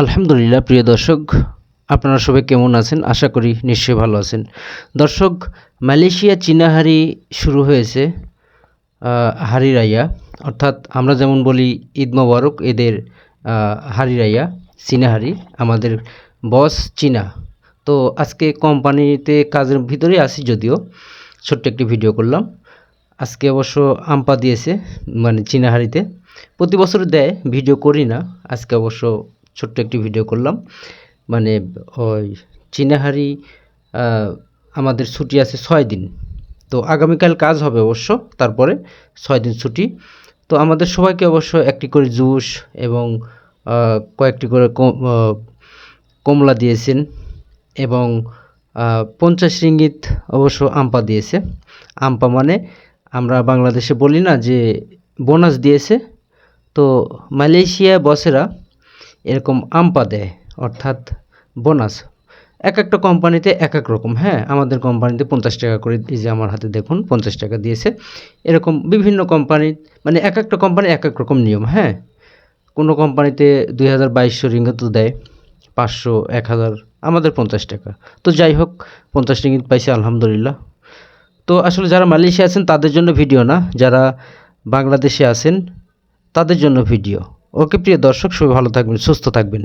আলহামদুলিল্লাহ প্রিয় দর্শক, আপনারা সবাই কেমন আছেন? আশা করি নিশ্চয়ই ভালো আছেন। দর্শক, মালয়েশিয়া চীনা হাঁড়ি শুরু হয়েছে হাঁড়ি রাইয়া, অর্থাৎ আমরা যেমন বলি ঈদ মোবারক, এদের হাঁড়ি রাইয়া চীনা হাঁড়ি। আমাদের বস চীনা। তো আজকে কোম্পানিতে কাজের ভিতরেই আছি, যদিও ছোট্ট একটি ভিডিও করলাম। আজকে অবশ্য আমপা দিয়েছে, মানে চীনা হাঁড়িতে প্রতি বছর দেয়, ভিডিও করি না। আজকে অবশ্য ছোট্ট একটি ভিডিও করলাম। মানে ওই চীনা হাঁড়ি আমাদের ছুটি আছে 6 দিন। তো আগামীকাল কাজ হবে অবশ্য, তারপরে 6 দিন ছুটি। তো আমাদের সবাইকে অবশ্য একটি করে জুস এবং কয়েকটি করে কমলা দিয়েছেন এবং 50 রিঙ্গিত অবশ্য আমপা দিয়েছে। আমপা মানে আমরা বাংলাদেশে বলি না যে বোনাস দিয়েছে, তো মালয়েশিয়া বসেরা এরকম আমপা দেয়, অর্থাৎ বোনাস। এক একটা কোম্পানিতে এক এক রকম। হ্যাঁ, আমাদের কোম্পানিতে 50 টাকা করে, এই যে আমার হাতে দেখুন 50 টাকা দিয়েছে। এরকম বিভিন্ন কোম্পানি, মানে এক একটা কোম্পানি এক এক রকম নিয়ম। হ্যাঁ, কোনো কোম্পানিতে 2200 রিঙ্গিতও দেয়, 500, 1000, আমাদের 50 টাকা। তো যাই হোক, 50 রিঙ্গিত পাইছে, আলহামদুলিল্লাহ। তো আসলে যারা মালয়েশিয়া আছেন তাদের জন্য ভিডিও না, যারা বাংলাদেশে আছেন তাদের জন্য ভিডিও। ওকে প্রিয় দর্শক, সবাই ভালো থাকবেন, সুস্থ থাকবেন।